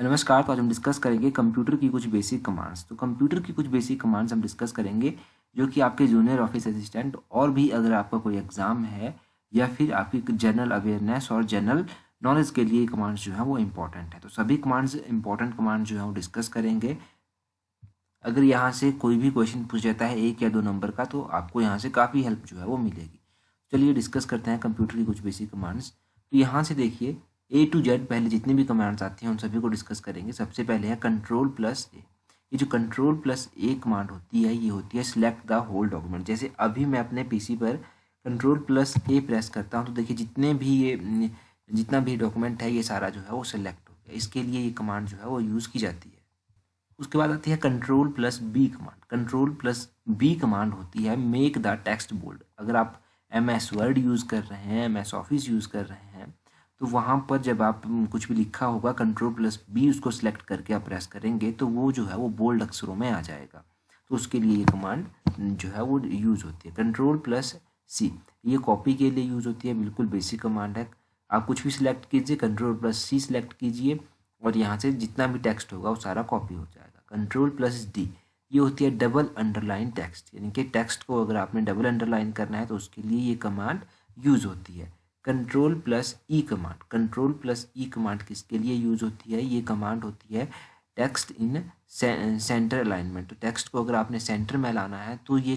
नमस्कार। तो आज हम डिस्कस करेंगे कंप्यूटर की कुछ बेसिक कमांड्स। तो कंप्यूटर की कुछ बेसिक कमांड्स हम डिस्कस करेंगे जो कि आपके जूनियर ऑफिस असिस्टेंट और भी अगर आपका कोई एग्जाम है या फिर आपकी जनरल अवेयरनेस और जनरल नॉलेज के लिए कमांड्स जो है वो इंपॉर्टेंट है। तो सभी कमांड्स इंपॉर्टेंट कमांड्स जो है वो डिस्कस करेंगे। अगर यहाँ से कोई भी क्वेश्चन पूछ जाता है 1 या 2 नंबर का तो आपको यहाँ से काफ़ी हेल्प जो है वो मिलेगी। चलिए डिस्कस करते हैं कंप्यूटर की कुछ बेसिक कमांड्स। तो यहाँ से देखिए A to Z पहले जितनी भी कमांड्स आती हैं उन सभी को डिस्कस करेंगे। सबसे पहले है कंट्रोल प्लस ए। ये जो कंट्रोल प्लस ए कमांड होती है ये होती है सिलेक्ट द होल डॉक्यूमेंट। जैसे अभी मैं अपने पीसी पर कंट्रोल प्लस ए प्रेस करता हूँ तो देखिए जितना भी डॉक्यूमेंट है ये सारा जो है वो सिलेक्ट हो गया। इसके लिए ये कमांड जो है वो यूज़ की जाती है। उसके बाद आती है control plus B command. Control plus B command होती है मेक द टेक्स्ट बोल्ड। अगर आप MS वर्ड यूज़ कर रहे हैं, MS ऑफिस यूज़ कर रहे हैं तो वहाँ पर जब आप कुछ भी लिखा होगा कंट्रोल प्लस बी उसको सिलेक्ट करके आप प्रेस करेंगे तो वो जो है वो बोल्ड अक्षरों में आ जाएगा। तो उसके लिए ये कमांड जो है वो यूज़ होती है। कंट्रोल प्लस सी ये कॉपी के लिए यूज़ होती है, बिल्कुल बेसिक कमांड है। आप कुछ भी सिलेक्ट कीजिए, कंट्रोल प्लस सी सिलेक्ट कीजिए और यहाँ से जितना भी टेक्स्ट होगा वो सारा कॉपी हो जाएगा। कंट्रोल प्लस डी ये होती है डबल अंडरलाइन टेक्स्ट, यानी कि टेक्स्ट को अगर आपने डबल अंडरलाइन करना है तो उसके लिए ये कमांड यूज़ होती है। कंट्रोल प्लस ई कमांड। कंट्रोल प्लस ई कमांड किसके लिए यूज़ होती है? ये कमांड होती है टेक्स्ट इन सेंटर अलाइनमेंट। तो टेक्स्ट को अगर आपने सेंटर में लाना है तो ये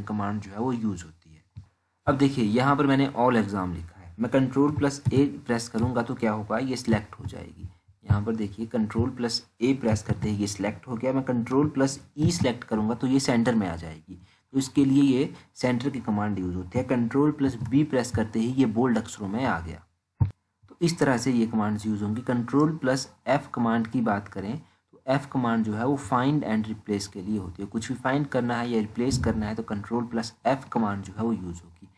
कमांड जो है वो यूज़ होती है। अब देखिए यहाँ पर मैंने ऑल एग्ज़ाम लिखा है, मैं कंट्रोल प्लस ए प्रेस करूँगा तो क्या होगा, ये सिलेक्ट हो जाएगी। यहाँ पर देखिए कंट्रोल प्लस ए प्रेस करते ही ये सिलेक्ट हो गया। मैं कंट्रोल प्लस ई सिलेक्ट करूँगा तो ये सेंटर में आ जाएगी। तो इसके लिए ये सेंटर की कमांड यूज़ होती है। कंट्रोल प्लस बी प्रेस करते ही ये बोल्ड अक्षरों में आ गया। तो इस तरह से ये कमांड्स यूज़ होंगी। कंट्रोल प्लस एफ कमांड की बात करें तो एफ कमांड जो है वो फाइंड एंड रिप्लेस के लिए होती है। कुछ भी फाइंड करना है या रिप्लेस करना है तो कंट्रोल प्लस एफ कमांड जो है वो यूज़ होगी।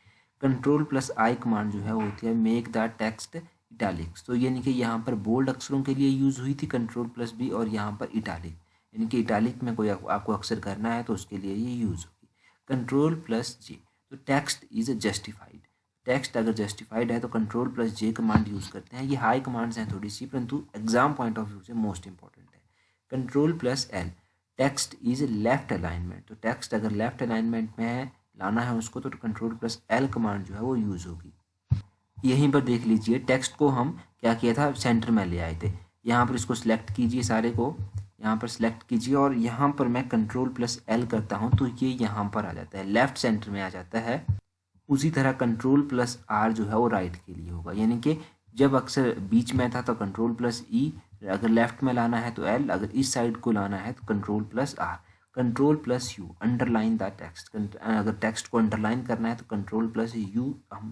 कंट्रोल प्लस आई कमांड जो है वो होती है मेक द टेक्स्ट इटैलिक्स। तो यानी कि यहाँ पर बोल्ड अक्षरों के लिए यूज़ हुई थी कंट्रोल प्लस बी और यहाँ पर इटैलिक, यानी कि इटैलिक में कोई आपको अक्षर करना है तो उसके लिए ये यूज़ होगी। कंट्रोल प्लस जे तो टेक्स्ट इज जस्टिफाइड। टेक्स्ट अगर जस्टिफाइड है तो कंट्रोल प्लस जे कमांड यूज़ करते हैं। ये हाई कमांड्स हैं थोड़ी सी, परंतु एग्जाम पॉइंट ऑफ व्यू से मोस्ट इंपॉर्टेंट है। Control plus L text is left alignment. तो टेक्स्ट अगर लेफ्ट अलाइनमेंट में है लाना है उसको तो कंट्रोल प्लस एल कमांड जो है वो यूज़ होगी। यहीं पर देख लीजिए टेक्स्ट को हम क्या किया था, सेंटर में ले आए थे। यहाँ पर इसको सिलेक्ट कीजिए, सारे को यहाँ पर सिलेक्ट कीजिए और यहाँ पर मैं कंट्रोल प्लस एल करता हूँ तो ये यहाँ पर आ जाता है, लेफ्ट सेंटर में आ जाता है। उसी तरह कंट्रोल प्लस आर जो है वो राइट के लिए होगा, यानी कि जब अक्सर बीच में था तो कंट्रोल प्लस ई, अगर लेफ्ट में लाना है तो एल, अगर इस साइड को लाना है तो control plus R. Control plus U underline the text. अगर टेक्स्ट को अंडरलाइन करना है तो कंट्रोल प्लस यू हम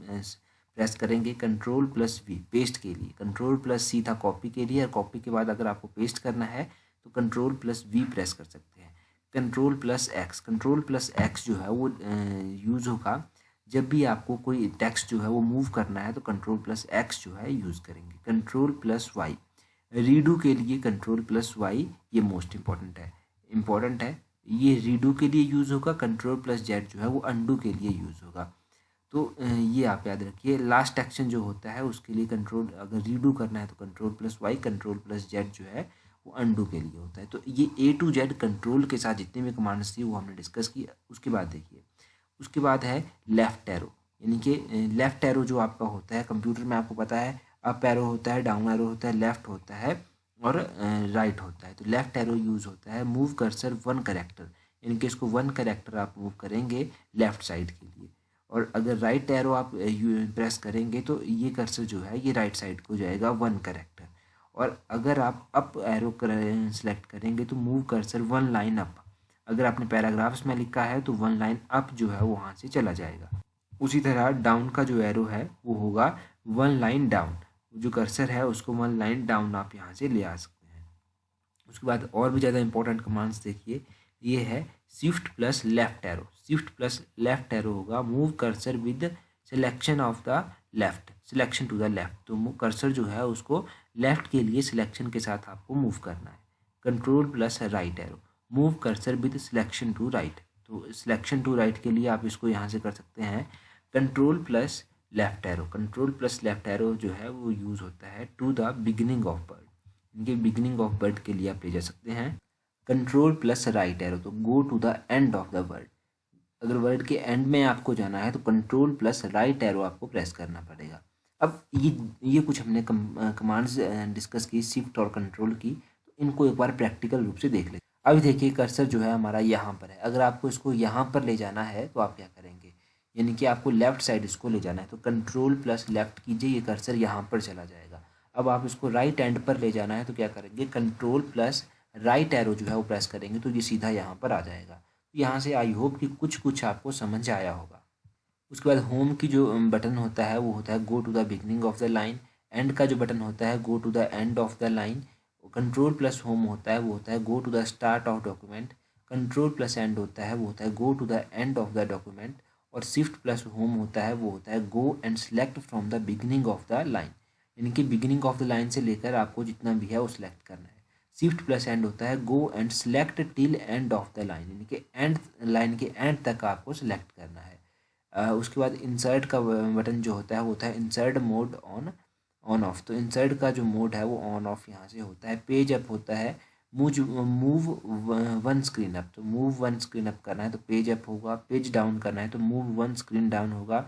प्रेस करेंगे। कंट्रोल प्लस वी पेस्ट के लिए। कंट्रोल प्लस सी था कॉपी के लिए और कॉपी के बाद अगर आपको पेस्ट करना है तो कंट्रोल प्लस वी प्रेस कर सकते हैं। Control plus x. Control plus x जो है वो यूज़ होगा जब भी आपको कोई टेक्स्ट जो है वो मूव करना है तो कंट्रोल प्लस एक्स जो है यूज़ करेंगे। कंट्रोल प्लस वाई रीडू के लिए कंट्रोल प्लस वाई ये मोस्ट इंपॉर्टेंट है। ये रीडू के लिए यूज़ होगा। कंट्रोल प्लस जेड जो है वो अंडू के लिए यूज़ होगा। तो ये आप याद रखिए। लास्ट एक्शन जो होता है उसके लिए कंट्रोल, अगर रीडू करना है तो control plus Y, control plus Z जो है वो अंडू के लिए होता है। तो ये A to Z कंट्रोल के साथ जितने भी कमांड्स थी वो हमने डिस्कस की। उसके बाद देखिए उसके बाद है लेफ़्ट एरो, यानी कि लेफ़्ट एरो जो आपका होता है कंप्यूटर में आपको पता है अप एरो होता है, डाउन एरो होता है, लेफ़्ट होता है और राइट होता है। तो लेफ़्ट एरो यूज़ होता है मूव कर्सर 1 कैरेक्टर, यानी कि इसको 1 कैरेक्टर आप मूव करेंगे लेफ़्ट साइड के लिए। और अगर राइट एरो आप प्रेस करेंगे तो ये कर्सर जो है ये राइट साइड को जाएगा 1 कैरेक्टर। और अगर आप अप एरो सेलेक्ट करेंगे तो मूव कर्सर 1 लाइन अप। अगर आपने पैराग्राफ्स में लिखा है तो 1 लाइन अप जो है वो वहाँ से चला जाएगा। उसी तरह डाउन का जो एरो है वो होगा 1 लाइन डाउन। जो कर्सर है उसको 1 लाइन डाउन आप यहाँ से ले आ सकते हैं। उसके बाद और भी ज़्यादा इंपॉर्टेंट कमांड्स देखिए, ये है shift plus left arrow. Shift plus left arrow होगा move cursor with selection of the left, selection to the left. तो कर्सर जो है उसको लेफ्ट के लिए सिलेक्शन के साथ आपको मूव करना है। Control plus right arrow move cursor with selection to right. तो सिलेक्शन टू राइट के लिए आप इसको यहाँ से कर सकते हैं control plus left arrow. Control plus left arrow जो है वो यूज़ होता है to the beginning of word. इनके बिगिनिंग ऑफ वर्ड के लिए आप ले जा सकते हैं कंट्रोल प्लस राइट एरो, तो go to the end of the word. अगर वर्ड के एंड में आपको जाना है तो कंट्रोल प्लस राइट एरो आपको प्रेस करना पड़ेगा। अब ये कुछ हमने कमांड्स डिस्कस की शिफ्ट और कंट्रोल की, तो इनको एक बार प्रैक्टिकल रूप से देख लेते। अभी देखिए कर्सर जो है हमारा यहाँ पर है, अगर आपको इसको यहाँ पर ले जाना है तो आप क्या करेंगे, यानी कि आपको लेफ्ट साइड इसको ले जाना है तो कंट्रोल प्लस लेफ्ट कीजिए, ये कर्सर यहाँ पर चला जाएगा। अब आप इसको राइट एंड पर ले जाना है तो क्या करेंगे, कंट्रोल प्लस राइट एरो जो है वो प्रेस करेंगे तो ये सीधा यहाँ पर आ जाएगा। यहाँ से आई होप कि कुछ आपको समझ आया होगा। उसके बाद होम की जो बटन होता है वो होता है go to the beginning of the line, end का जो बटन होता है go to the end of the line, control plus home होता है वो होता है go to the start of document, control plus end होता है वो होता है go to the end of the document, और शिफ्ट प्लस होम होता है वो होता है go and select from the beginning of the line, यानी कि बिगिनिंग ऑफ द लाइन से लेकर आपको जितना भी है वो सिलेक्ट करना है। शिफ्ट प्लस एंड होता है go and select till and of the line, यानी कि एंड लाइन के एंड तक आपको सिलेक्ट करना है। उसके बाद इंसर्ट का बटन जो होता है वो होता है इंसर्ट मोड ऑन ऑफ, तो इंसर्ट का जो मोड है वो ऑन ऑफ यहाँ से होता है। पेज अप होता है मूव वन स्क्रीन अप, तो मूव वन स्क्रीन अप करना है तो पेज अप होगा, पेज डाउन करना है तो मूव वन स्क्रीन डाउन होगा।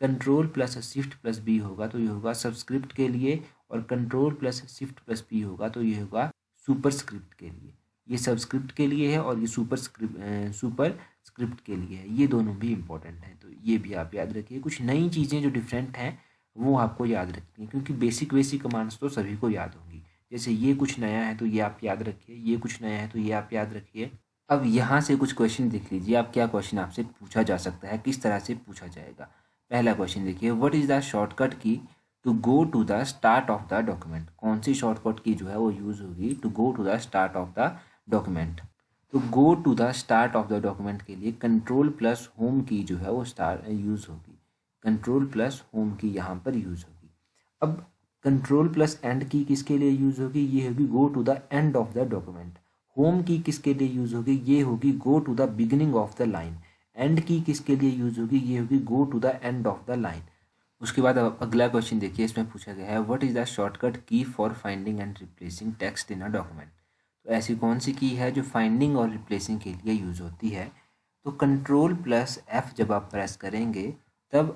Control plus shift plus B होगा तो ये होगा सबस्क्रिप्ट के लिए, और control plus shift plus B होगा तो ये होगा सुपर स्क्रिप्ट के लिए। ये सबस्क्रिप्ट के लिए है और ये सुपर स्क्रिप्ट के लिए है, ये दोनों भी इंपॉर्टेंट हैं, तो ये भी आप याद रखिए। कुछ नई चीज़ें जो डिफरेंट हैं वो आपको याद रखनी है, क्योंकि बेसिक कमांड्स तो सभी को याद होंगी। जैसे ये कुछ नया है तो ये आप याद रखिए, ये कुछ नया है तो ये आप याद रखिए। अब यहाँ से कुछ क्वेश्चन देख लीजिए आप, क्या क्वेश्चन आपसे पूछा जा सकता है, किस तरह से पूछा जाएगा। पहला क्वेश्चन देखिए, what is the shortcut key to go to the start of the document, कौन सी शॉर्टकट की जो है वो यूज़ होगी to go to the start of the document. तो go to the start of the document के लिए control plus home की जो है वो यूज़ होगी, कंट्रोल प्लस होम की यहाँ पर यूज़ होगी। अब कंट्रोल प्लस एंड की किसके लिए यूज़ होगी, ये होगी go to the end of the document. Home की किसके लिए यूज़ होगी, ये होगी go to the beginning of the line. End की किसके लिए यूज़ होगी, ये होगी go to the end of the line. उसके बाद अब अगला क्वेश्चन देखिए, इसमें पूछा गया है व्हाट इज़ द शॉर्टकट की for finding and replacing text in a document. तो ऐसी कौन सी की है जो फाइंडिंग और रिप्लेसिंग के लिए यूज़ होती है। तो कंट्रोल प्लस एफ जब आप प्रेस करेंगे तब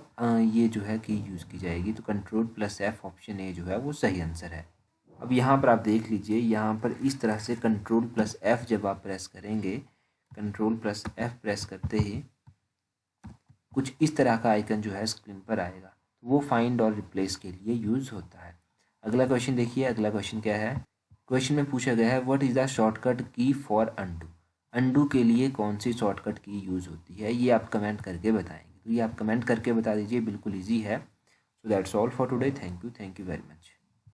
ये जो है की यूज़ की जाएगी, तो control plus F option A जो है वो सही आंसर है। अब यहाँ पर आप देख लीजिए, यहाँ पर इस तरह से कंट्रोल प्लस एफ जब आप प्रेस करेंगे, कंट्रोल प्लस एफ प्रेस करते ही कुछ इस तरह का आइकन जो है स्क्रीन पर आएगा, वो फाइंड और रिप्लेस के लिए यूज़ होता है। अगला क्वेश्चन देखिए, अगला क्वेश्चन क्या है। क्वेश्चन में पूछा गया है व्हाट इज़ द शॉर्टकट की फॉर अंडू। अंडू के लिए कौन सी शॉर्टकट की यूज़ होती है, ये आप कमेंट करके बताएंगे। तो ये आप कमेंट करके बता दीजिए, बिल्कुल ईजी है। So that's all for today, thank you very much.